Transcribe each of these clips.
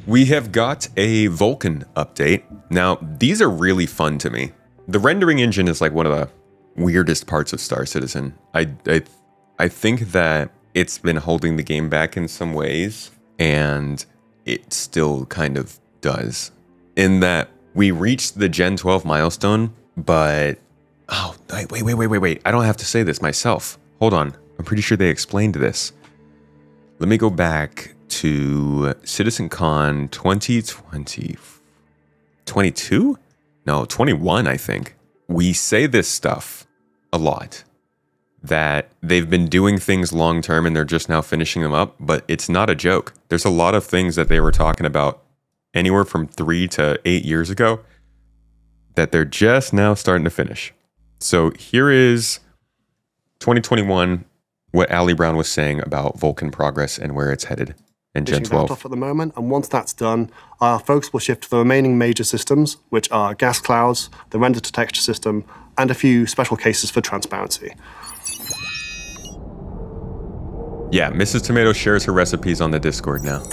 We have got a Vulkan update. Now, these are really fun to me. The rendering engine is like one of the weirdest parts of Star Citizen. I think that it's been holding the game back in some ways, and it still kind of does. In that we reached the Gen 12 milestone, but wait. I don't have to say this myself. Hold on. I'm pretty sure they explained this. Let me go back to CitizenCon 2020. 22? No, 21, I think. We say this stuff a lot, that they've been doing things long term and they're just now finishing them up, but it's not a joke. There's a lot of things that they were talking about anywhere from 3 to 8 years ago that they're just now starting to finish. So here is 2021, what Ali Brown was saying about Vulkan progress and where it's headed in Gen 12. Off at the moment, and once that's done, our focus will shift to the remaining major systems, which are gas clouds, the render to texture system, and a few special cases for transparency. Yeah, Mrs. Tomato shares her recipes on the Discord now.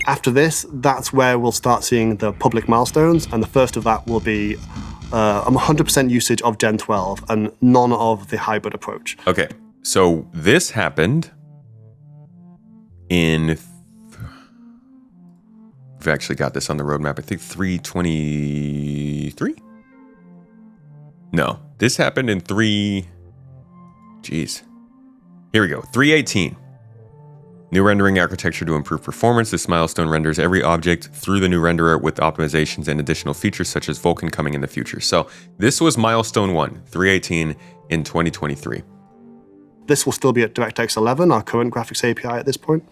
After this, that's where we'll start seeing the public milestones, and the first of that will be 100% usage of Gen 12 and none of the hybrid approach. Okay, so this happened in... We've actually got this on the roadmap. I think 323? No, this happened in 3... Jeez. Here we go, 318. New rendering architecture to improve performance. This milestone renders every object through the new renderer with optimizations and additional features such as Vulkan coming in the future. So this was milestone 1, 318 in 2023. This will still be at DirectX 11, our current graphics API at this point.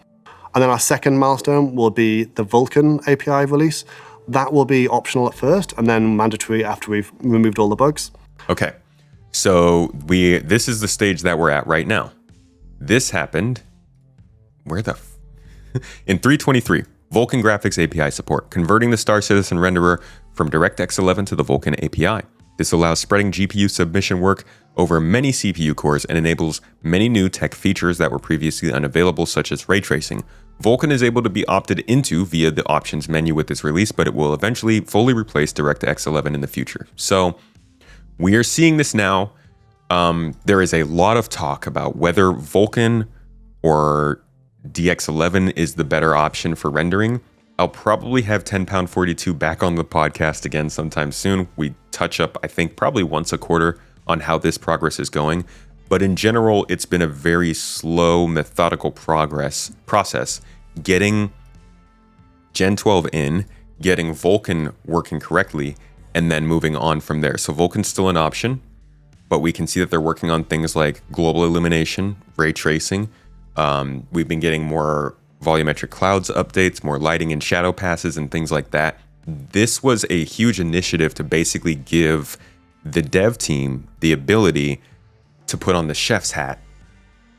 And then our second milestone will be the Vulkan API release. That will be optional at first and then mandatory after we've removed all the bugs. Okay, so this is the stage that we're at right now. This happened... in 323, Vulkan Graphics API support, converting the Star Citizen renderer from DirectX 11 to the Vulkan API. This allows spreading GPU submission work over many CPU cores and enables many new tech features that were previously unavailable, such as Raytracing. Vulkan is able to be opted into via the options menu with this release, but it will eventually fully replace DirectX 11 in the future. So we are seeing this now. There is a lot of talk about whether Vulkan or DX11 is the better option for rendering. I'll probably have 10#42 back on the podcast again sometime soon. We touch up, I think, probably once a quarter on how this progress is going. But in general, it's been a very slow, methodical process getting Gen 12 in, getting Vulkan working correctly, and then moving on from there. So Vulkan's still an option, but we can see that they're working on things like global illumination, ray tracing. We've been getting more volumetric clouds updates, more lighting and shadow passes and things like that. This was a huge initiative to basically give the dev team the ability to put on the chef's hat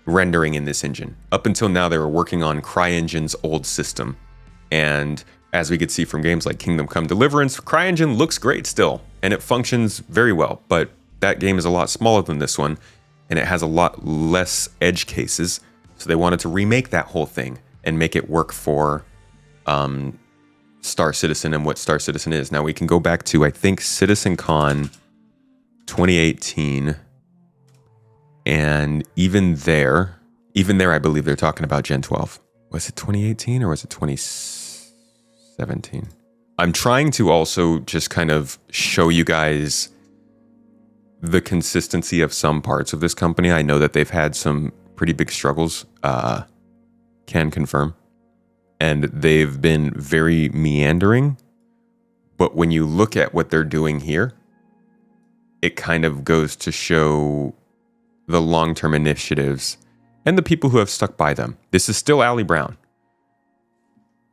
rendering in this engine. Up until now, they were working on CryEngine's old system. And as we could see from games like Kingdom Come Deliverance, CryEngine looks great still, and it functions very well. But that game is a lot smaller than this one, and it has a lot less edge cases. So they wanted to remake that whole thing and make it work for Star Citizen and what Star Citizen is. Now we can go back to, I think, CitizenCon 2018. And even there, I believe they're talking about Gen 12. Was it 2018 or was it 2017? I'm trying to also just kind of show you guys the consistency of some parts of this company. I know that they've had some pretty big struggles, can confirm. And they've been very meandering. But when you look at what they're doing here, it kind of goes to show the long-term initiatives and the people who have stuck by them. This is still Ali Brown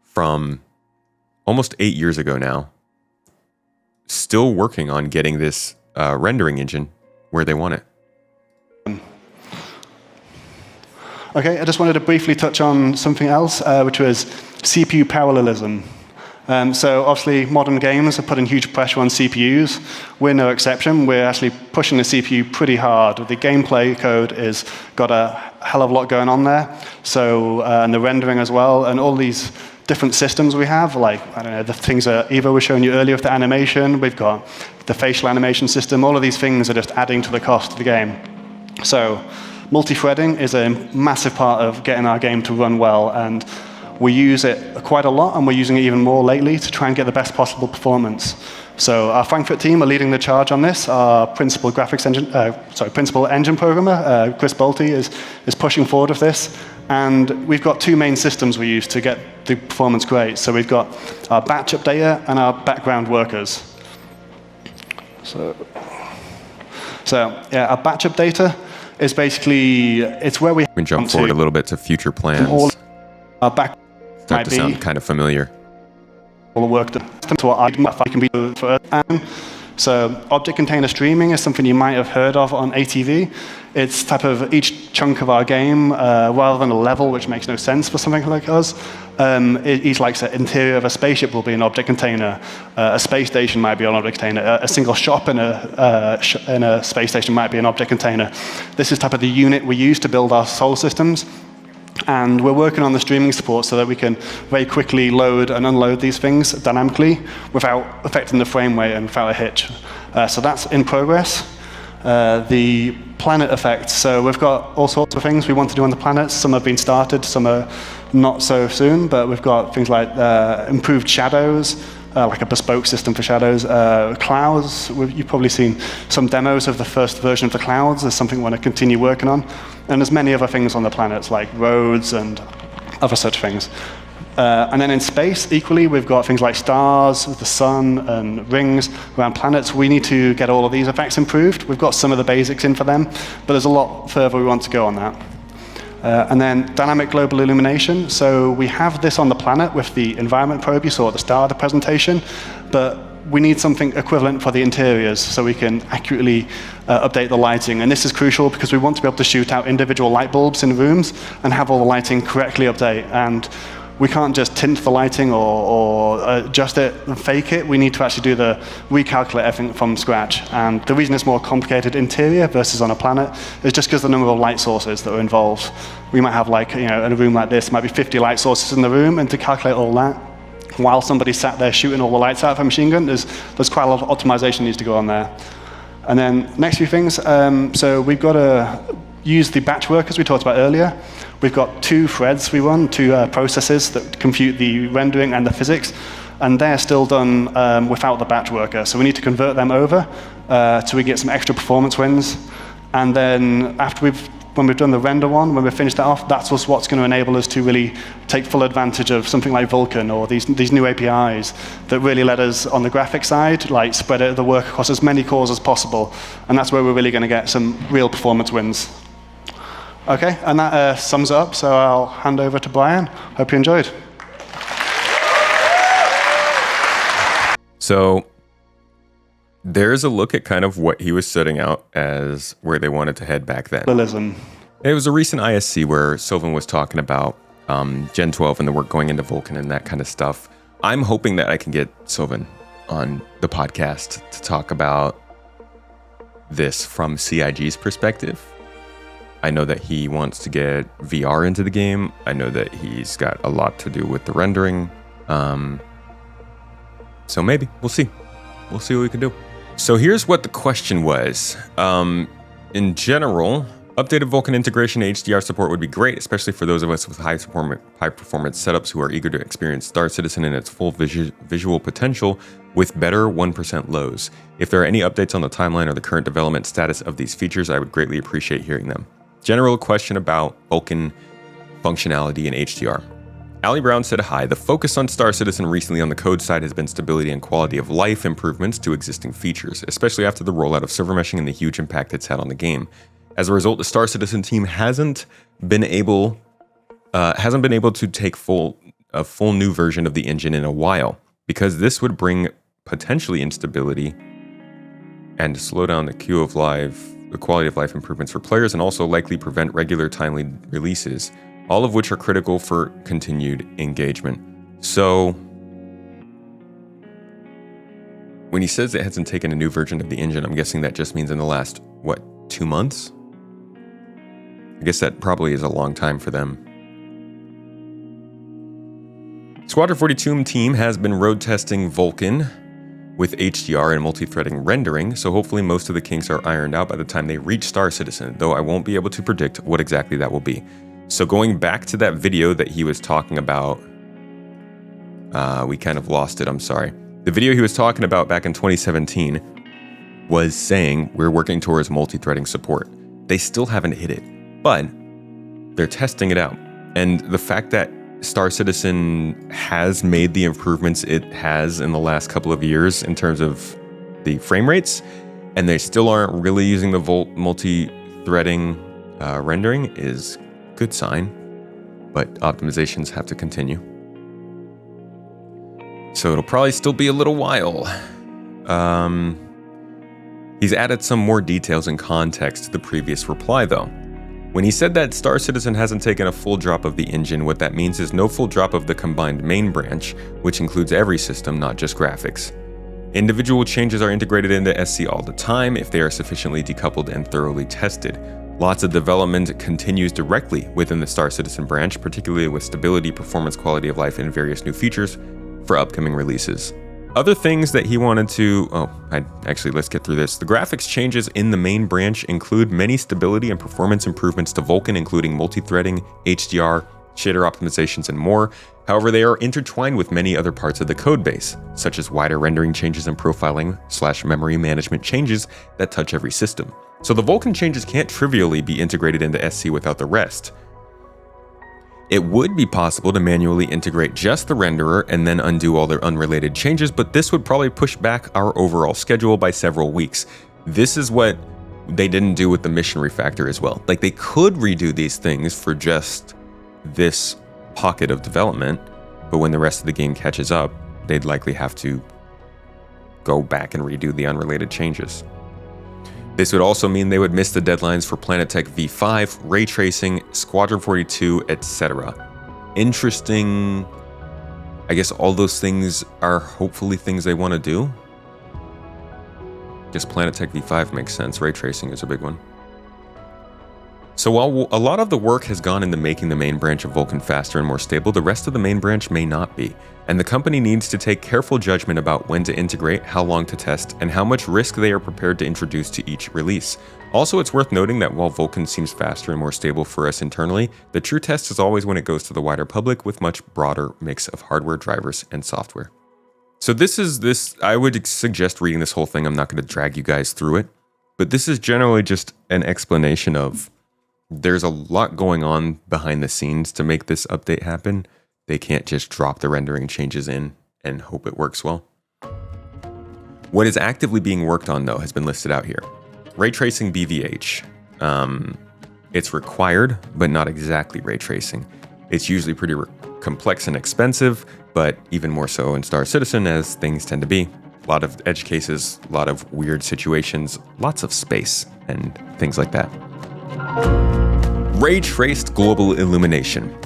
from almost 8 years ago now, still working on getting this rendering engine where they want it. Okay, I just wanted to briefly touch on something else, which was CPU parallelism. So obviously modern games are putting huge pressure on CPUs. We're no exception. We're actually pushing the CPU pretty hard. The gameplay code is got a hell of a lot going on there. So and the rendering as well, and all these different systems we have, like, I don't know, the things that Eva was showing you earlier with the animation. We've got the facial animation system. All of these things are just adding to the cost of the game. So multi-threading is a massive part of getting our game to run well, and we use it quite a lot, and we're using it even more lately to try and get the best possible performance. So our Frankfurt team are leading the charge on this. Our principal engine programmer, Chris Bolte, is pushing forward with this. And we've got two main systems we use to get the performance great. So we've got our batch updater and our background workers. So yeah, our batch updater is basically, it's where we can jump forward a little bit to future plans. All our back Start to sound kind of familiar. All the work to what I can be for. So object container streaming is something you might have heard of on ATV. It's type of each chunk of our game, rather than a level, which makes no sense for something like us. Each like the interior of a spaceship will be an object container. A space station might be an object container. A single shop in a space station might be an object container. This is type of the unit we use to build our solar systems. And we're working on the streaming support so that we can very quickly load and unload these things dynamically without affecting the frame rate and without a hitch. So that's in progress. The planet effects. So we've got all sorts of things we want to do on the planets. Some have been started, some are not so soon, but we've got things like improved shadows, like a bespoke system for shadows. Clouds, you've probably seen some demos of the first version of the clouds. There's something we want to continue working on. And there's many other things on the planets, like roads and other such things. And then in space, equally, we've got things like stars, the sun, and rings around planets. We need to get all of these effects improved. We've got some of the basics in for them, but there's a lot further we want to go on that. And then dynamic global illumination. So we have this on the planet with the environment probe you saw at the start of the presentation, but we need something equivalent for the interiors so we can accurately update the lighting. And this is crucial because we want to be able to shoot out individual light bulbs in rooms and have all the lighting correctly update. And we can't just tint the lighting or adjust it and fake it. We need to actually recalculate everything from scratch. And the reason it's more complicated interior versus on a planet is just because the number of light sources that are involved. We might have, like, in a room like this, might be 50 light sources in the room, and to calculate all that, while somebody's sat there shooting all the lights out of a machine gun, there's quite a lot of optimization needs to go on there. And then next few things, so we've got to use the batch workers we talked about earlier. We've got two threads we run, two processes that compute the rendering and the physics, and they're still done without the batch worker. So we need to convert them over so we get some extra performance wins. And then when we've done the render one, when we've finished that off, that's what's going to enable us to really take full advantage of something like Vulkan or these new APIs that really let us, on the graphic side, like spread out the work across as many cores as possible. And that's where we're really going to get some real performance wins. Okay, and that sums it up, so I'll hand over to Brian. Hope you enjoyed. So there's a look at kind of what he was setting out as where they wanted to head back then. It was a recent ISC where Sylvan was talking about Gen 12 and the work going into Vulkan and that kind of stuff. I'm hoping that I can get Sylvan on the podcast to talk about this from CIG's perspective. I know that he wants to get VR into the game. I know that he's got a lot to do with the rendering. So maybe, we'll see. We'll see what we can do. So here's what the question was. In general, updated Vulkan integration and HDR support would be great, especially for those of us with high performance setups who are eager to experience Star Citizen in its full visual potential with better 1% lows. If there are any updates on the timeline or the current development status of these features, I would greatly appreciate hearing them. General question about Vulkan functionality and HDR. Ali Brown said, hi, the focus on Star Citizen recently on the code side has been stability and quality of life improvements to existing features, especially after the rollout of server meshing and the huge impact it's had on the game. As a result, the Star Citizen team hasn't been able to take a full new version of the engine in a while, because this would bring potentially instability and slow down the quality of life improvements for players, and also likely prevent regular timely releases, all of which are critical for continued engagement. So when he says it hasn't taken a new version of the engine, I'm guessing that just means in the last, 2 months? I guess that probably is a long time for them. Squadron 42 team has been road testing Vulkan with HDR and multi-threading rendering, so hopefully most of the kinks are ironed out by the time they reach Star Citizen, though I won't be able to predict what exactly that will be. So going back to that video that he was talking about, we kind of lost it, I'm sorry. The video he was talking about back in 2017 was saying we're working towards multi-threading support. They still haven't hit it, but they're testing it out. And the fact that Star Citizen has made the improvements it has in the last couple of years in terms of the frame rates, and they still aren't really using the multi-threading rendering is a good sign, but optimizations have to continue. So it'll probably still be a little while. He's added some more details and context to the previous reply though. When he said that Star Citizen hasn't taken a full drop of the engine, what that means is no full drop of the combined main branch, which includes every system, not just graphics. Individual changes are integrated into SC all the time if they are sufficiently decoupled and thoroughly tested. Lots of development continues directly within the Star Citizen branch, particularly with stability, performance, quality of life, and various new features for upcoming releases. Other things that he wanted to, let's get through this. The graphics changes in the main branch include many stability and performance improvements to Vulkan, including multi-threading, HDR, shader optimizations, and more. However, they are intertwined with many other parts of the code base, such as wider rendering changes and profiling / memory management changes that touch every system. So the Vulkan changes can't trivially be integrated into SC without the rest. It would be possible to manually integrate just the renderer and then undo all their unrelated changes, but this would probably push back our overall schedule by several weeks. This is what they didn't do with the mission refactor as well. Like, they could redo these things for just this pocket of development, but when the rest of the game catches up, they'd likely have to go back and redo the unrelated changes. This would also mean they would miss the deadlines for Planetech V5, Raytracing, Squadron 42, etc. Interesting. I guess all those things are hopefully things they want to do. I guess Planetech V5 makes sense. Raytracing is a big one. So while a lot of the work has gone into making the main branch of Vulkan faster and more stable, the rest of the main branch may not be. And the company needs to take careful judgment about when to integrate, how long to test, and how much risk they are prepared to introduce to each release. Also, it's worth noting that while Vulkan seems faster and more stable for us internally, the true test is always when it goes to the wider public with much broader mix of hardware, drivers, and software. So I would suggest reading this whole thing. I'm not going to drag you guys through it, but this is generally just an explanation of there's a lot going on behind the scenes to make this update happen. They can't just drop the rendering changes in and hope it works well. What is actively being worked on, though, has been listed out here. Ray tracing BVH. It's required, but not exactly ray tracing. It's usually pretty complex and expensive, but even more so in Star Citizen, as things tend to be. A lot of edge cases, a lot of weird situations, lots of space, and things like that. Ray-traced global illumination.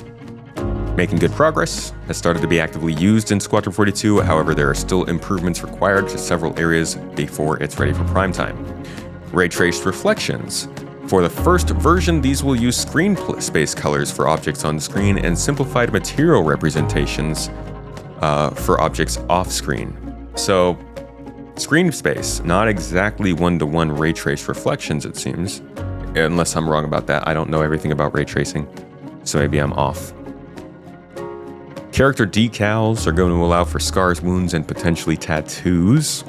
Making good progress, has started to be actively used in Squadron 42, however there are still improvements required to several areas before it's ready for prime time. Ray-traced reflections. For the first version, these will use screen space colors for objects on screen and simplified material representations for objects off-screen. So, screen space, not exactly one-to-one ray-traced reflections, it seems. Unless I'm wrong about that. I don't know everything about ray tracing, so maybe I'm off. Character decals are going to allow for scars, wounds, and potentially tattoos.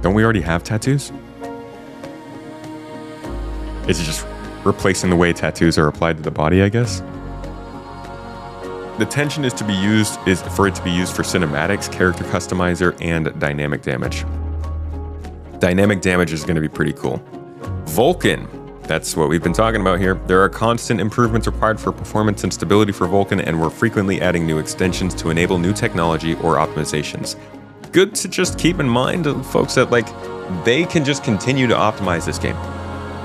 Don't we already have tattoos? Is it just replacing the way tattoos are applied to the body, I guess? The tension is for it to be used for cinematics, character customizer, and dynamic damage. Dynamic damage is going to be pretty cool. Vulkan, that's what we've been talking about here. There are constant improvements required for performance and stability for Vulkan, and we're frequently adding new extensions to enable new technology or optimizations. Good to just keep in mind, folks, that they can just continue to optimize this game.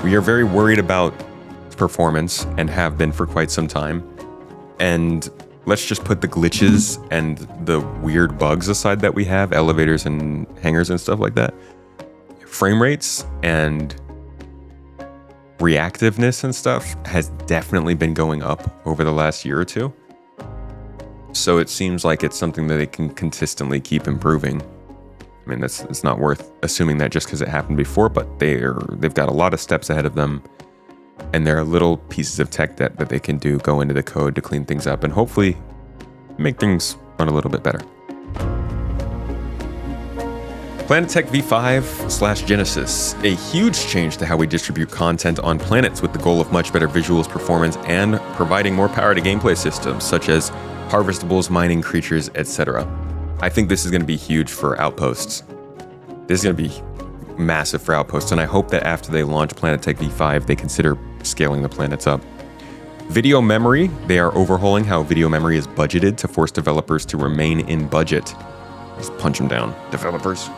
We are very worried about performance and have been for quite some time. And let's just put the glitches and the weird bugs aside that we have, elevators and hangars and stuff like that. Frame rates and reactiveness and stuff has definitely been going up over the last year or two. So it seems like it's something that they can consistently keep improving. I mean, it's not worth assuming that just because it happened before, but they've got a lot of steps ahead of them, and there are little pieces of tech that they can do, go into the code to clean things up and hopefully make things run a little bit better. Planetech v5/Genesis, a huge change to how we distribute content on planets with the goal of much better visuals, performance, and providing more power to gameplay systems such as harvestables, mining creatures, etc. I think this is going to be huge for Outposts. This is going to be massive for Outposts, and I hope that after they launch Planetech v5, they consider scaling the planets up. Video memory, they are overhauling how video memory is budgeted to force developers to remain in budget. Just punch them down, developers.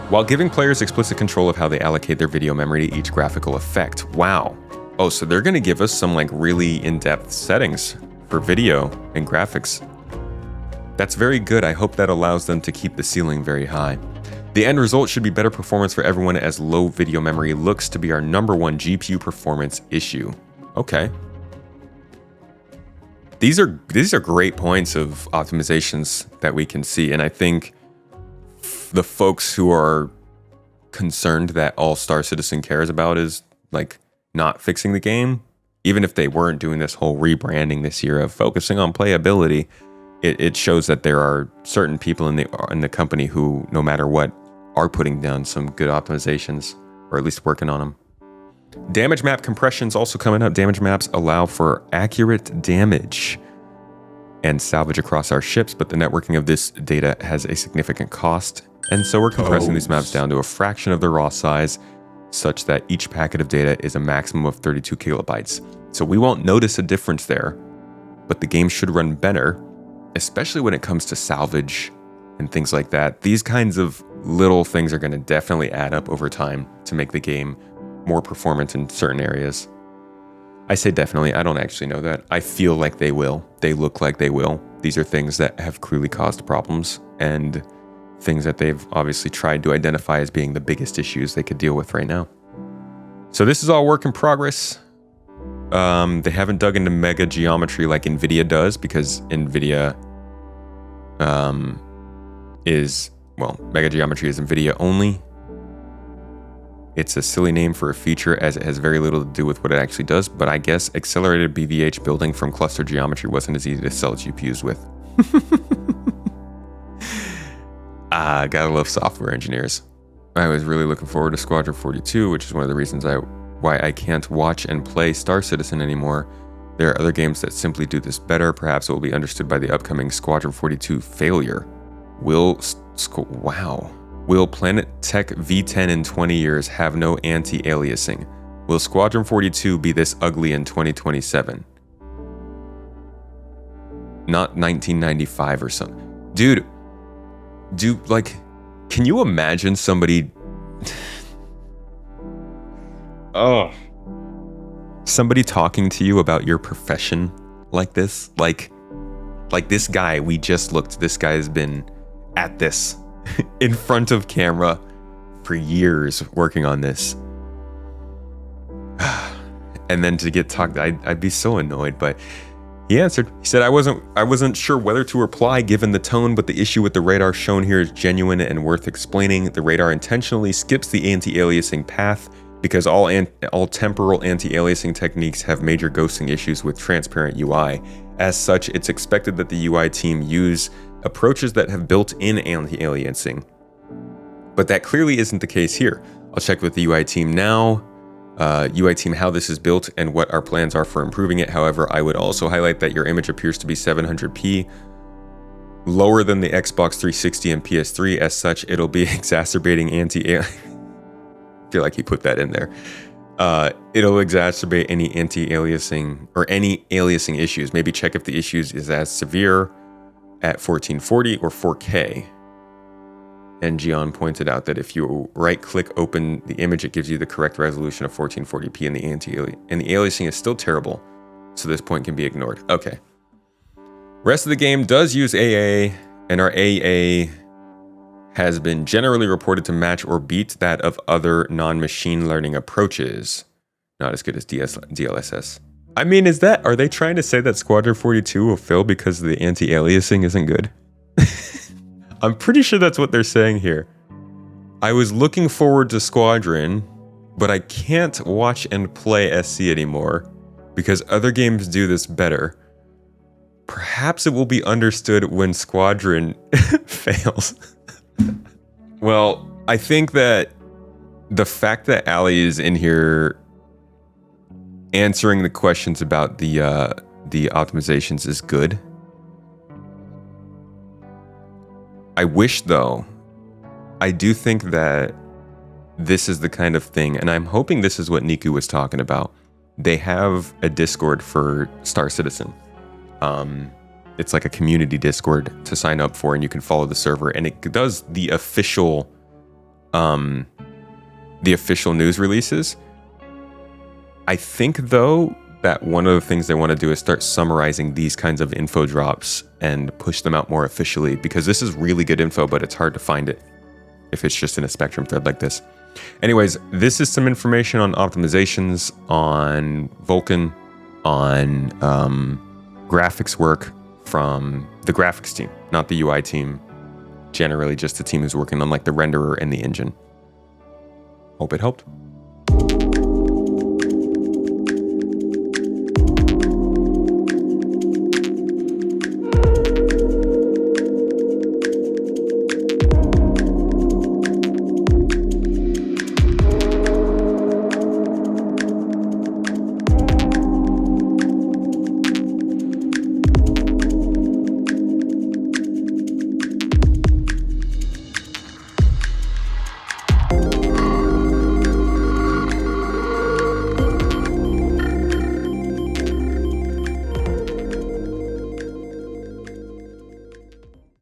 While giving players explicit control of how they allocate their video memory to each graphical effect. Wow. Oh, so they're going to give us some like really in-depth settings for video and graphics. That's very good. I hope that allows them to keep the ceiling very high. The end result should be better performance for everyone, as low video memory looks to be our #1 GPU performance issue. Okay. These are great points of optimizations that we can see, and I think the folks who are concerned that all Star Citizen cares about is like not fixing the game, even if they weren't doing this whole rebranding this year of focusing on playability, it shows that there are certain people in the company who, no matter what, are putting down some good optimizations, or at least working on them. Damage map compression's also coming up. Damage maps allow for accurate damage and salvage across our ships, but the networking of this data has a significant cost, and so we're compressing these maps down to a fraction of their raw size, such that each packet of data is a maximum of 32 kilobytes. So we won't notice a difference there, but the game should run better, especially when it comes to salvage and things like that. These kinds of little things are going to definitely add up over time to make the game more performant in certain areas. I say definitely, I don't actually know that. I feel like they will. They look like they will. These are things that have clearly caused problems, and things that they've obviously tried to identify as being the biggest issues they could deal with right now. So this is all work in progress. They haven't dug into mega geometry like NVIDIA does, because NVIDIA mega geometry is NVIDIA only. It's a silly name for a feature, as it has very little to do with what it actually does, but I guess accelerated BVH building from cluster geometry wasn't as easy to sell GPUs with. Gotta love software engineers. I was really looking forward to Squadron 42, which is one of the reasons why I can't watch and play Star Citizen anymore. There are other games that simply do this better. Perhaps it will be understood by the upcoming Squadron 42 failure. Will Planetech V10 in 20 years have no anti-aliasing? Will Squadron 42 be this ugly in 2027? Not 1995 or something. Dude, can you imagine somebody... somebody talking to you about your profession like this? Like this guy, this guy has been at this in front of camera for years working on this. And then to get talked, I'd be so annoyed, but he answered. He said, I wasn't sure whether to reply given the tone, but the issue with the radar shown here is genuine and worth explaining. The radar intentionally skips the anti-aliasing path because all temporal anti-aliasing techniques have major ghosting issues with transparent UI. As such, it's expected that the UI team use approaches that have built-in anti-aliasing. But that clearly isn't the case here. I'll check with the UI team now. UI team, how this is built and what our plans are for improving it. However, I would also highlight that your image appears to be 700p, lower than the Xbox 360 and PS3. As such, it'll be exacerbating anti-aliasing. I feel like he put that in there. It'll exacerbate any anti-aliasing or any aliasing issues. Maybe check if the issues is as severe at 1440 or 4K. And Gian pointed out that if you right-click open the image, it gives you the correct resolution of 1440p, and the aliasing is still terrible, so this point can be ignored. Okay. Rest of the game does use AA, and our AA has been generally reported to match or beat that of other non-machine learning approaches. not as good as DLSS. I mean, are they trying to say that Squadron 42 will fail because the anti-aliasing isn't good? I'm pretty sure that's what they're saying here. I was looking forward to Squadron, but I can't watch and play SC anymore because other games do this better. Perhaps it will be understood when Squadron fails. Well, I think that the fact that Ali is in here answering the questions about the optimizations is good. I wish, though, I do think that this is the kind of thing, and I'm hoping this is what Niku was talking about. They have a Discord for Star Citizen. It's like a community Discord to sign up for, and you can follow the server, and it does the official news releases. I think, though, that one of the things they want to do is start summarizing these kinds of info drops and push them out more officially, because this is really good info, but it's hard to find it if it's just in a Spectrum thread like this. Anyways, this is some information on optimizations, on Vulkan, on graphics work from the graphics team, not the UI team. Generally just the team who's working on like the renderer and the engine. Hope it helped.